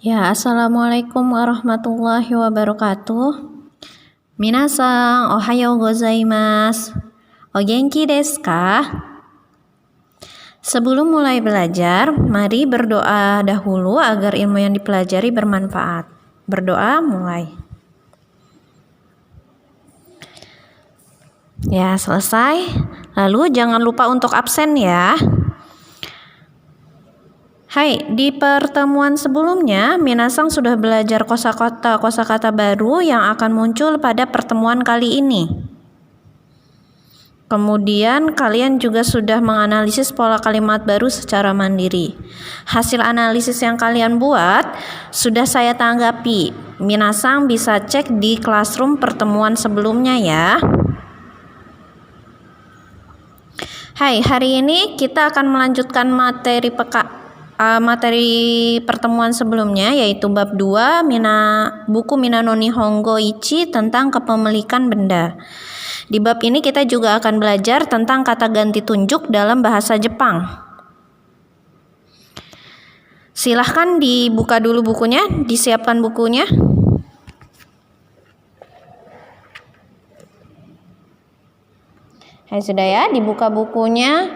Ya, assalamualaikum warahmatullahi wabarakatuh. Minasan, ohayo gozaimasu. O genki desu ka? Sebelum mulai belajar, mari berdoa dahulu agar ilmu yang dipelajari bermanfaat. Berdoa mulai. Ya, selesai. Lalu jangan lupa untuk absen ya. Hai, di pertemuan sebelumnya, Minasang sudah belajar kosakata baru yang akan muncul pada pertemuan kali ini. Kemudian, kalian juga sudah menganalisis pola kalimat baru secara mandiri. Hasil analisis yang kalian buat sudah saya tanggapi. Minasang bisa cek di classroom pertemuan sebelumnya ya. Hai, hari ini kita akan melanjutkan materi pertemuan sebelumnya, yaitu bab 2 buku Minano Nihongo Ichi tentang kepemilikan benda. Di bab ini kita juga akan belajar tentang kata ganti tunjuk dalam bahasa Jepang. Silahkan dibuka dulu bukunya, disiapkan bukunya. Hai, sudah ya, dibuka bukunya.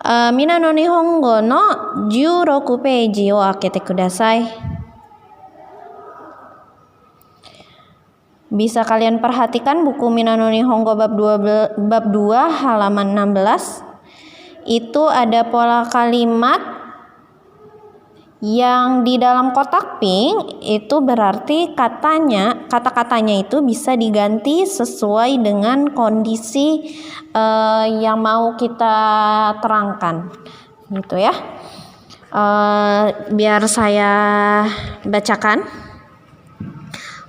Minano Nihongo no 16 peiji o akete kudasai. Bisa kalian perhatikan buku Minano Nihongo bab 2 halaman 16. Itu ada pola kalimat yang di dalam kotak pink, itu berarti kata-katanya itu bisa diganti sesuai dengan kondisi yang mau kita terangkan, gitu ya. Biar saya bacakan.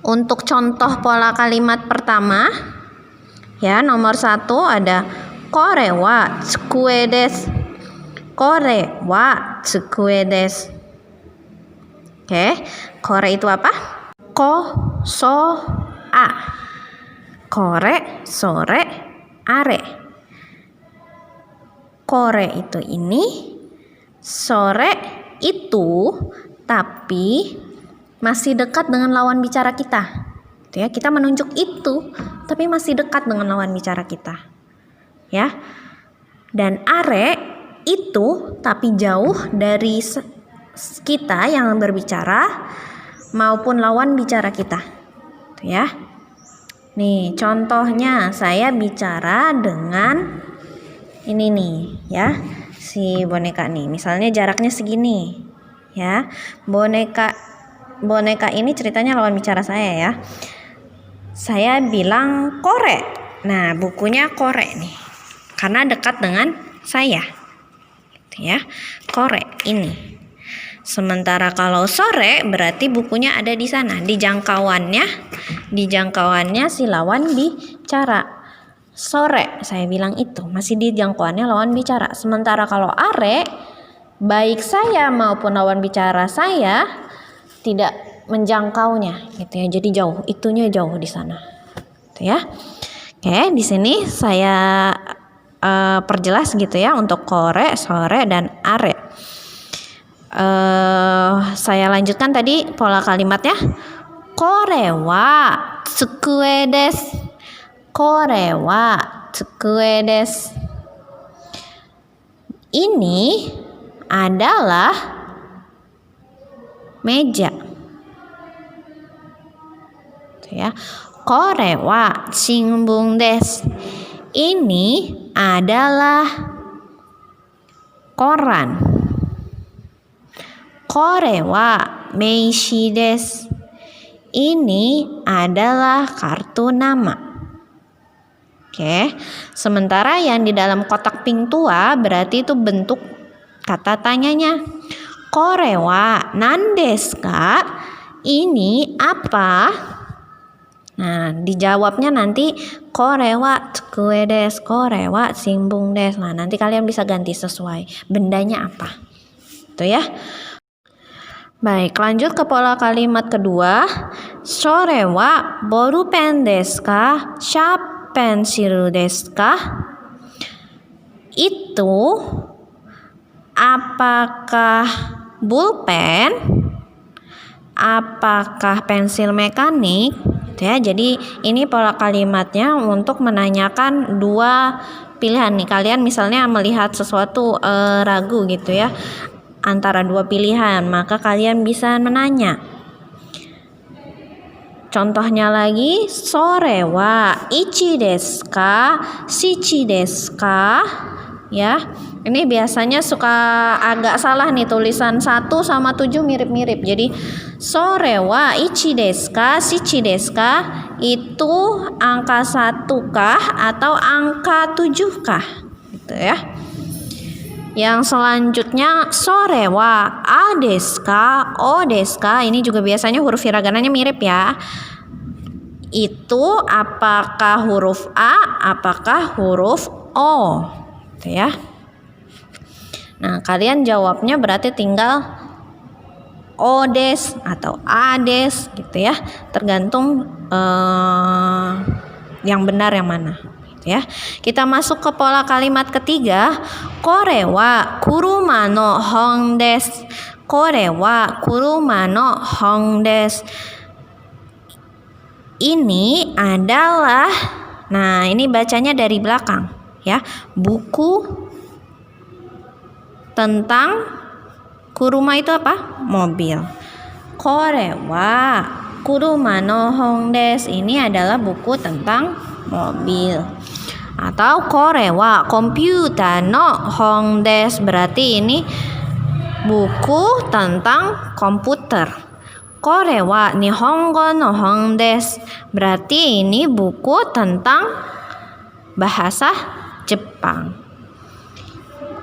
Untuk contoh pola kalimat pertama, ya, nomor 1 ada kore wa tsukue desu. Kore wa tsukue desu. Oke, kore itu apa? A. Kore, sore, are. Kore itu ini, sore itu, tapi masih dekat dengan lawan bicara kita. Gitu ya, kita menunjuk itu, tapi masih dekat dengan lawan bicara kita. Ya. Dan are itu, tapi jauh dari kita yang berbicara maupun lawan bicara kita. Tuh ya. Nih, contohnya saya bicara dengan ini nih, ya. Si boneka nih. Misalnya jaraknya segini. Ya. Boneka ini ceritanya lawan bicara saya ya. Saya bilang kore. Nah, bukunya kore nih. Karena dekat dengan saya. Tuh ya. Kore ini. Sementara kalau sore berarti bukunya ada di sana, di jangkauannya si lawan bicara. Sore saya bilang itu masih di jangkauannya lawan bicara. Sementara kalau are, baik saya maupun lawan bicara saya tidak menjangkaunya, gitu ya. Jadi jauh, itunya jauh di sana, gitu ya. Oke, di sini saya perjelas gitu ya untuk kore, sore dan are. Saya lanjutkan tadi pola kalimatnya. Kore wa tsukue desu. Kore wa tsukue desu. Ini adalah meja. Ya. Kore wa shinbun desu. Ini adalah koran. Kore wa meishi desu. Ini adalah kartu nama. Oke. Sementara yang di dalam kotak pink tua berarti itu bentuk kata tanyanya. Kore wa nan desu ka? Ini apa? Nah, dijawabnya nanti kore wa tsukue desu, kore wa shinbun desu. Nah, nanti kalian bisa ganti sesuai bendanya apa. Itu ya. Baik, lanjut ke pola kalimat kedua. Sore wa borupen desu ka? Sharp pencil desu ka? Itu apakah pulpen apakah pensil mekanik? Gitu ya. Jadi ini pola kalimatnya untuk menanyakan dua pilihan nih. Kalian misalnya melihat sesuatu ragu gitu ya antara dua pilihan, maka kalian bisa menanya. Contohnya lagi, sore wa ichi desu ka, shichi desu ka? Ya, ini biasanya suka agak salah nih, tulisan 1 sama 7 mirip-mirip. Jadi sore wa ichi desu ka, shichi desu ka? Itu angka 1 kah atau angka 7 kah? Gitu ya. Yang selanjutnya, sore wa a desu ka, o desu ka? Ini juga biasanya huruf hiragananya mirip ya. Itu apakah huruf A, apakah huruf O? Gitu ya. Nah, kalian jawabnya berarti tinggal o des atau a des gitu ya. Tergantung yang benar yang mana. Ya, kita masuk ke pola kalimat ketiga. Kore wa kuruma no hon desu. Kore wa kuruma no hon desu. Ini adalah, nah ini bacanya dari belakang ya, buku tentang kuruma itu apa? Mobil. Kore wa kuruma no hon desu. Ini adalah buku tentang mobil. Atau kore wa komputer no hon desu, berarti ini buku tentang komputer. Kore wa nihongo no hon desu, berarti ini buku tentang bahasa Jepang.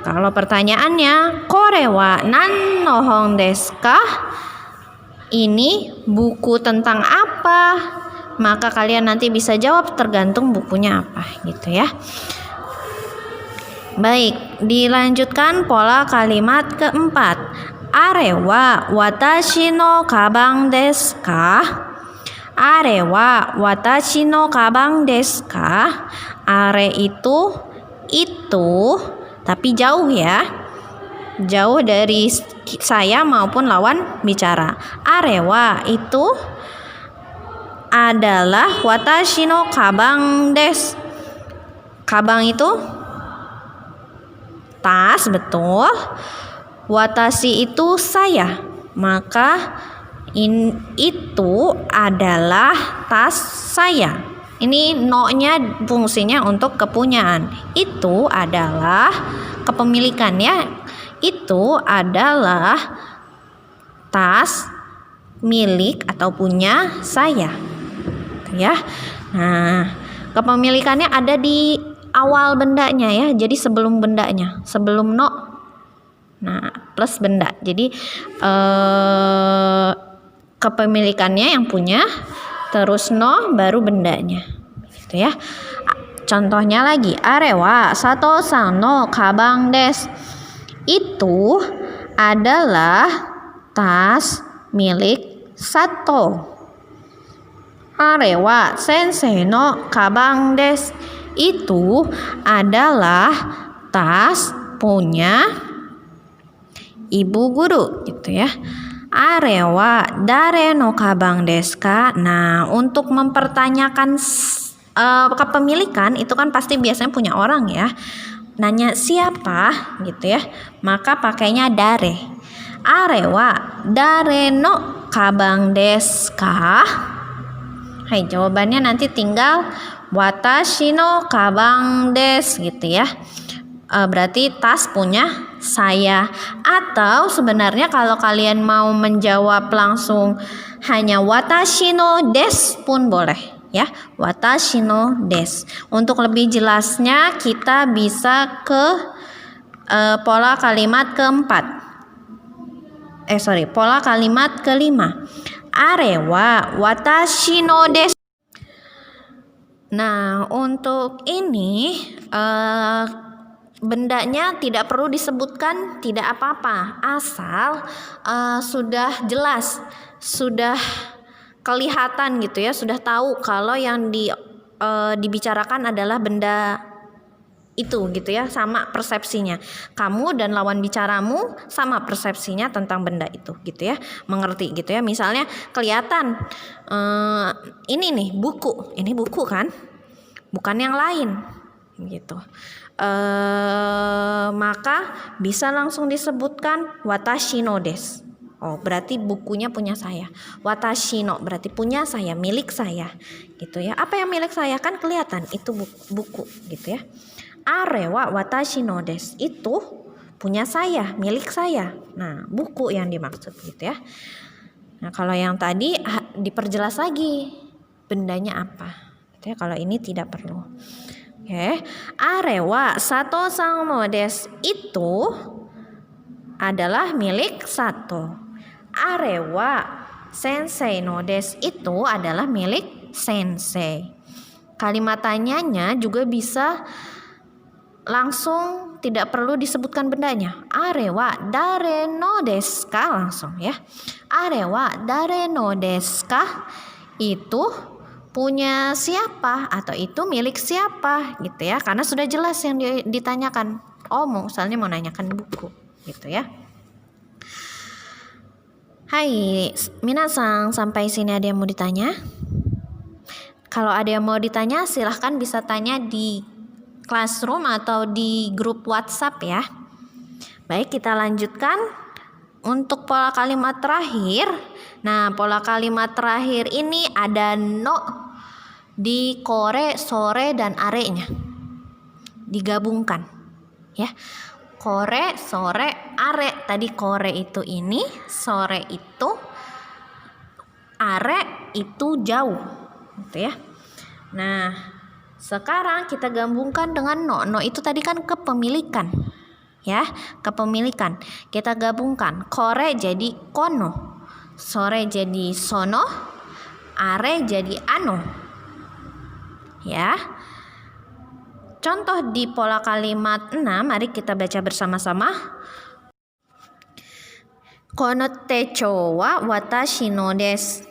Kalau pertanyaannya, kore wa nan no hon desu ka? Ini buku tentang apa? Maka kalian nanti bisa jawab tergantung bukunya apa gitu ya. Baik, dilanjutkan pola kalimat keempat. Are wa watashi no kabang desu ka? Are wa watashi no kabang desu ka? Are itu tapi jauh ya. Jauh dari saya maupun lawan bicara. Are wa itu adalah watashi no kabang desu. Kabang itu tas, betul. Watashi itu saya. Maka itu adalah tas saya. Ini no-nya fungsinya untuk kepunyaan. Itu adalah kepemilikan ya. Itu adalah tas milik atau punya saya. Ya. Nah, kepemilikannya ada di awal bendanya ya. Jadi sebelum bendanya, sebelum no. Nah, plus benda. Jadi kepemilikannya yang punya, terus no baru bendanya. Gitu ya. Contohnya lagi, are wa Sato-san no kabang desu. Itu adalah tas milik Sato. Are wa sensei no kabang desu. Itu adalah tas punya ibu guru gitu ya. Are wa dare no kabang desu ka? Nah, untuk mempertanyakan kepemilikan itu kan pasti biasanya punya orang ya. Nanya siapa gitu ya. Maka pakainya dare. Are wa dare no kabang desu ka? Hai, jawabannya nanti tinggal watashi no kabang desu gitu ya. Berarti tas punya saya. Atau sebenarnya kalau kalian mau menjawab langsung hanya watashi no desu pun boleh ya. Watashi no desu. Untuk lebih jelasnya kita bisa ke pola kalimat keempat. Pola kalimat kelima. Are wa watashi no desu. Nah, untuk ini bendanya tidak perlu disebutkan, tidak apa-apa, asal sudah jelas, sudah kelihatan gitu ya, sudah tahu kalau yang dibicarakan adalah benda itu gitu ya, sama persepsinya. Kamu dan lawan bicaramu sama persepsinya tentang benda itu gitu ya, mengerti gitu ya. Misalnya kelihatan ini nih buku, ini buku kan, bukan yang lain gitu. Maka bisa langsung disebutkan watashi no desu. Oh, berarti bukunya punya saya. Watashi no berarti punya saya, milik saya gitu ya. Apa yang milik saya kan kelihatan itu buku gitu ya. Are wa watashi no desu, itu punya saya, milik saya. Nah, buku yang dimaksud gitu ya. Nah, kalau yang tadi diperjelas lagi bendanya apa. Gitu ya, kalau ini tidak perlu. Oke. Are wa Sato san no desu, itu adalah milik Sato. Are wa sensei no desu, itu adalah milik sensei. Kalimat tanyanya juga bisa langsung, tidak perlu disebutkan bendanya. Are wa dare no desu ka, langsung ya. Are wa dare no desu ka, itu punya siapa atau itu milik siapa gitu ya, karena sudah jelas yang ditanyakan. Oh, misalnya mau nanyakan buku gitu ya. Hai minasan, sampai sini ada yang mau ditanya? Kalau ada yang mau ditanya silahkan bisa tanya di Classroom atau di grup WhatsApp ya. Baik, kita lanjutkan untuk pola kalimat terakhir. Nah, pola kalimat terakhir ini ada no di kore, sore, dan are-nya digabungkan ya. Kore, sore, are. Tadi kore itu ini, sore itu, are itu jauh gitu ya. Nah, sekarang kita gabungkan dengan no. No itu tadi kan kepemilikan ya, kepemilikan. Kita gabungkan, kore jadi kono, sore jadi sono, are jadi ano ya. Contoh di pola kalimat 6, mari kita baca bersama-sama. Kono techo wa watashi no desu.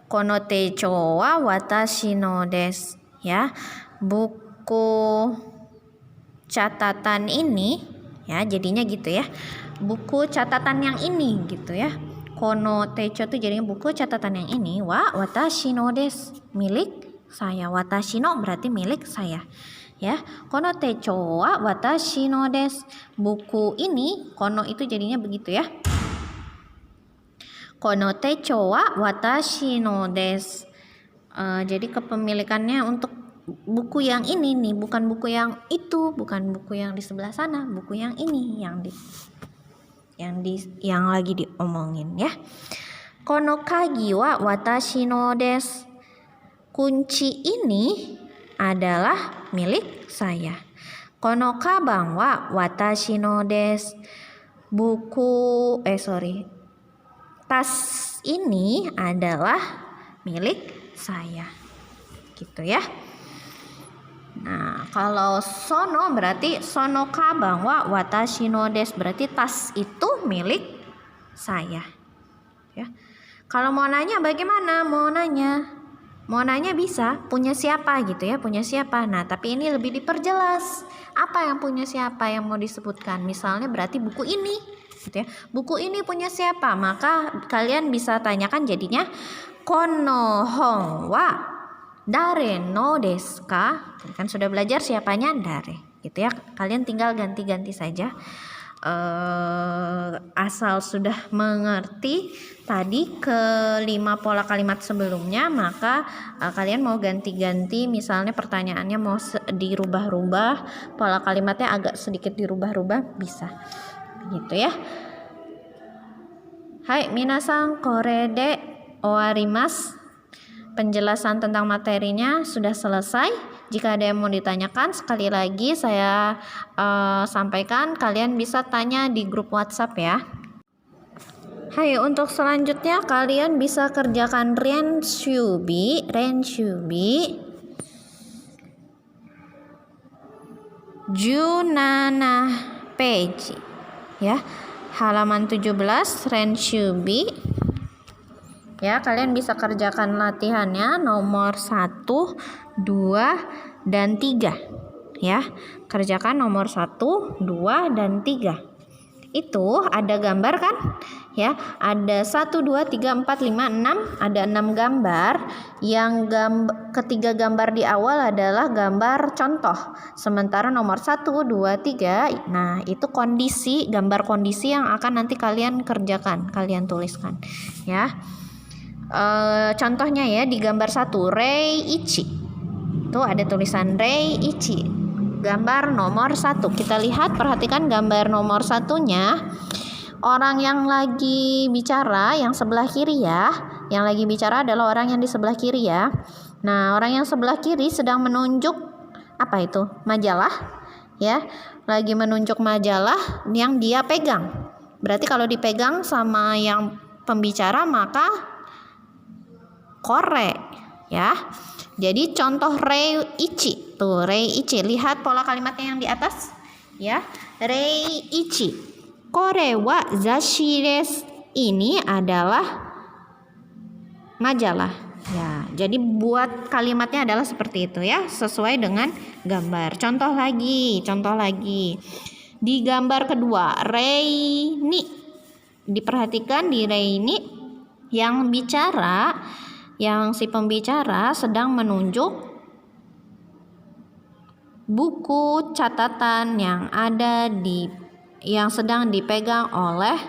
Kono techo wa watashi no desu ya. Buku catatan ini ya, jadinya gitu ya. Buku catatan yang ini gitu ya. Kono techo itu jadinya buku catatan yang ini. Wa watashi no desu, milik saya. Watashi no berarti milik saya ya. Kono techo wa watashi no desu, buku ini, kono itu jadinya begitu ya. Kono techo wa watashi no desu, jadi kepemilikannya untuk buku yang ini nih, bukan buku yang itu, bukan buku yang di sebelah sana, buku yang ini yang lagi diomongin ya. Kono kagi wa watashi no desu, kunci ini adalah milik saya. Kono kabang wa watashi no desu, tas ini adalah milik saya gitu ya. Nah, kalau sono berarti sono kabang wa watashi no desu, berarti tas itu milik saya ya. Kalau mau nanya bagaimana? Mau nanya bisa, punya siapa gitu ya, punya siapa. Nah, tapi ini lebih diperjelas. Apa yang punya siapa yang mau disebutkan? Misalnya berarti buku ini gitu ya. Buku ini punya siapa? Maka kalian bisa tanyakan jadinya kono hon wa dare no desu ka? Kan sudah belajar siapanya dare gitu ya. Kalian tinggal ganti-ganti saja. Asal sudah mengerti tadi kelima pola kalimat sebelumnya, maka kalian mau ganti-ganti, misalnya pertanyaannya mau dirubah-rubah, pola kalimatnya agak sedikit dirubah-rubah, bisa gitu ya. Hai minasan, kore de owarimasu. Penjelasan tentang materinya sudah selesai. Jika ada yang mau ditanyakan, sekali lagi saya sampaikan, kalian bisa tanya di grup WhatsApp ya. Hai, untuk selanjutnya kalian bisa kerjakan renshubi Junana page ya, halaman 17 renshubi ya. Kalian bisa kerjakan latihannya nomor 1, 2, dan 3 ya. Kerjakan nomor 1, 2, dan 3. Itu ada gambar kan? Ya, ada 1, 2, 3, 4, 5, 6, ada 6 gambar. Yang ketiga gambar di awal adalah gambar contoh. Sementara nomor 1, 2, 3, nah itu kondisi, gambar kondisi yang akan nanti kalian kerjakan, kalian tuliskan ya. Contohnya ya di gambar 1, Rei Ichi. Itu ada tulisan Rei Ichi. Gambar nomor 1. Kita lihat, perhatikan gambar nomor 1-nya. Orang yang lagi bicara yang sebelah kiri ya. Yang lagi bicara adalah orang yang di sebelah kiri ya. Nah, orang yang sebelah kiri sedang menunjuk apa itu? Majalah ya. Lagi menunjuk majalah yang dia pegang. Berarti kalau dipegang sama yang pembicara maka kore ya. Jadi contoh Rei Ichi. Tuh, Rei Ichi. Lihat pola kalimatnya yang di atas ya. Rei Ichi. Kore wa zashi desu. Ini adalah majalah. Ya, jadi buat kalimatnya adalah seperti itu ya, sesuai dengan gambar. Contoh lagi. Di gambar kedua, Rei ni. Diperhatikan di Rei ni yang bicara, yang si pembicara sedang menunjuk buku catatan yang ada yang sedang dipegang oleh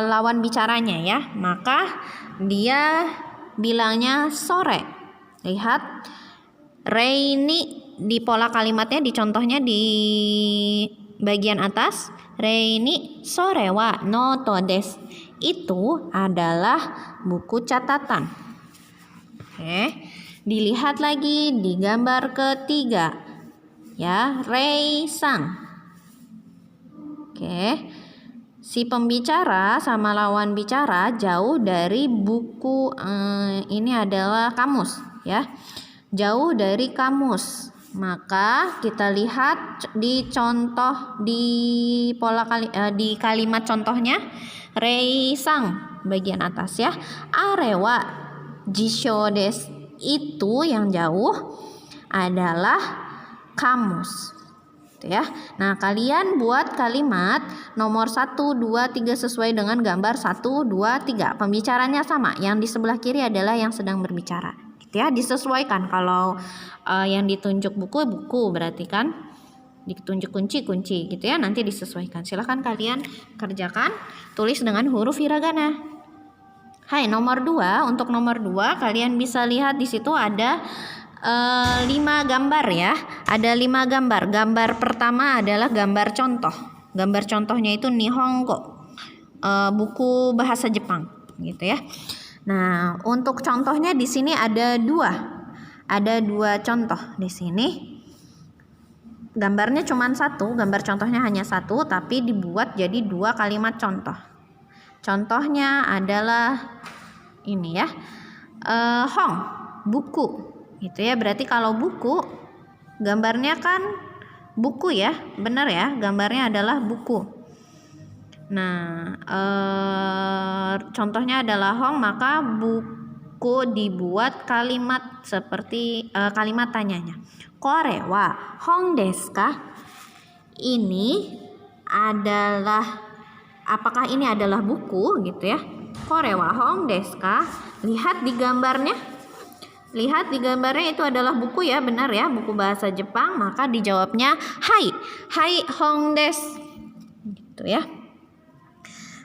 lawan bicaranya ya. Maka dia bilangnya sore. Lihat Rei ini di pola kalimatnya, di contohnya di bagian atas, Rei ini sore wa noto desu. Itu adalah buku catatan. Oke, dilihat lagi di gambar ketiga ya, Rei san. Oke, si pembicara sama lawan bicara jauh dari buku, ini adalah kamus ya, jauh dari kamus. Maka kita lihat di contoh di di kalimat contohnya, Rei sang bagian atas ya, arewa jisho desu. Itu yang jauh adalah kamus ya. Nah, kalian buat kalimat nomor 1, 2, 3 sesuai dengan gambar 1, 2, 3. Pembicaranya sama, yang di sebelah kiri adalah yang sedang berbicara gitu ya. Disesuaikan. Kalau yang ditunjuk buku berarti kan ditunjuk kunci gitu ya, nanti disesuaikan. Silahkan kalian kerjakan, tulis dengan huruf hiragana. Hai, nomor 2. Untuk nomor 2 kalian bisa lihat di situ ada 5 gambar ya. Ada 5 gambar. Gambar pertama adalah gambar contoh. Gambar contohnya itu Nihongo, buku bahasa Jepang gitu ya. Nah, untuk contohnya di sini ada 2 contoh di sini. Gambarnya cuma 1, gambar contohnya hanya 1, tapi dibuat jadi 2 kalimat contoh. Contohnya adalah ini ya, hong, buku gitu ya. Berarti kalau buku, gambarnya kan buku ya, benar ya, gambarnya adalah buku. Nah, contohnya adalah hong, maka buku dibuat kalimat seperti kalimat tanyanya. Kore wa hong desu ka? Ini adalah, apakah ini adalah buku gitu ya. Kore wa hong desu ka? Lihat di gambarnya. Lihat di gambarnya itu adalah buku ya, benar ya, buku bahasa Jepang. Maka dijawabnya hai, hai hong desu. Gitu ya.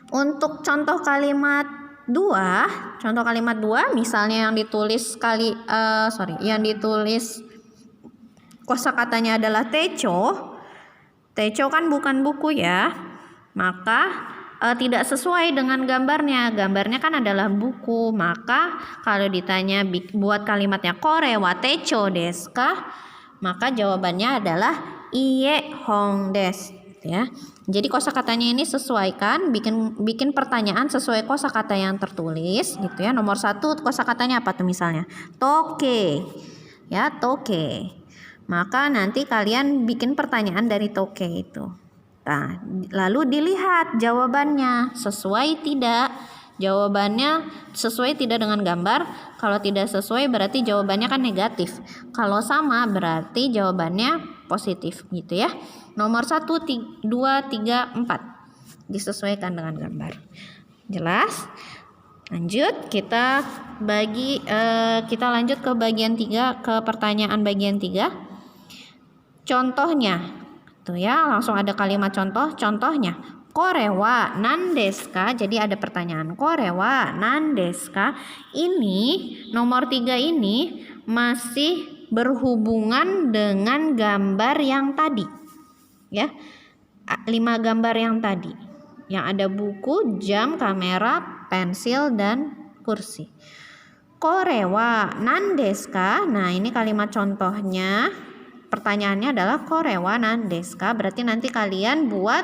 Untuk contoh kalimat 2, misalnya yang ditulis yang ditulis kosakatanya adalah techo. Techo kan bukan buku ya. Maka tidak sesuai dengan gambarnya. Gambarnya kan adalah buku. Maka kalau ditanya buat kalimatnya kore wa techo desu ka? Maka jawabannya adalah iye hong desu ya. Jadi kosakatanya ini sesuaikan, bikin pertanyaan sesuai kosakata yang tertulis gitu ya. Nomor 1 kosakatanya apa tuh misalnya? Toke. Ya, toke. Maka nanti kalian bikin pertanyaan dari toke itu. Nah, lalu dilihat jawabannya sesuai tidak Jawabannya sesuai tidak dengan gambar. Kalau tidak sesuai berarti jawabannya kan negatif. Kalau sama berarti jawabannya positif gitu ya. Nomor 1, 2, 3, 4 disesuaikan dengan gambar. Jelas? Lanjut kita lanjut ke bagian 3, ke pertanyaan bagian 3. Contohnya. Tuh ya, langsung ada kalimat contoh. Contohnya, korewa nan desu ka? Jadi ada pertanyaan, korewa nan desu ka? Ini nomor 3 ini masih berhubungan dengan gambar yang tadi. Ya. 5 gambar yang tadi. Yang ada buku, jam, kamera, pensil, dan kursi. Korewa nan desu ka? Nah, ini kalimat contohnya. Pertanyaannya adalah korewa nan desu ka? Berarti nanti kalian buat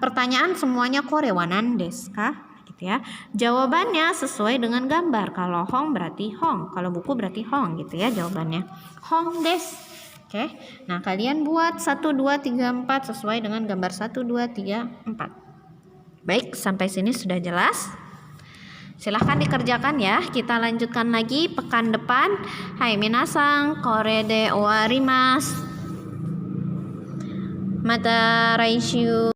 pertanyaan semuanya korewa nan desu ka? Gitu ya. Jawabannya sesuai dengan gambar. Kalau hong berarti hong, kalau buku berarti hong gitu ya jawabannya. Hong desu. Oke. Nah, kalian buat 1 2 3 4 sesuai dengan gambar 1 2 3 4. Baik, sampai sini sudah jelas. Silahkan dikerjakan ya. Kita lanjutkan lagi pekan depan. Hai minasang, kore de owarimasu. Mata raishu.